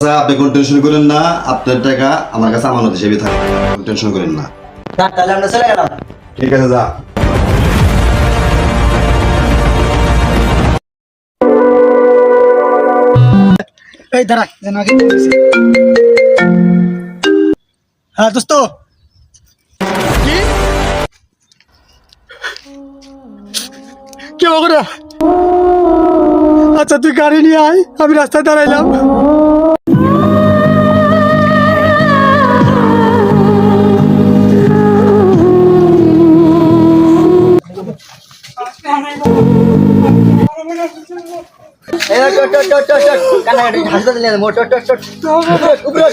আপনি কোন টেনশন করেন না, আপনার টাকা আমার কাছে আমানত হিসেবে থাকে, টেনশন করেন না। তাহলে আমরা চলে গেলাম। ঠিক আছে, যা। এই দাঁড়া যেন আগে হ্যাঁ দোস্ত কি কেউ করে আচ্ছা তুই গাড়ি নিয়ে আয়, আমি রাস্তায় দাঁড়াইলাম। কান্নাকাটি হাসতে দিলে মোট উপরে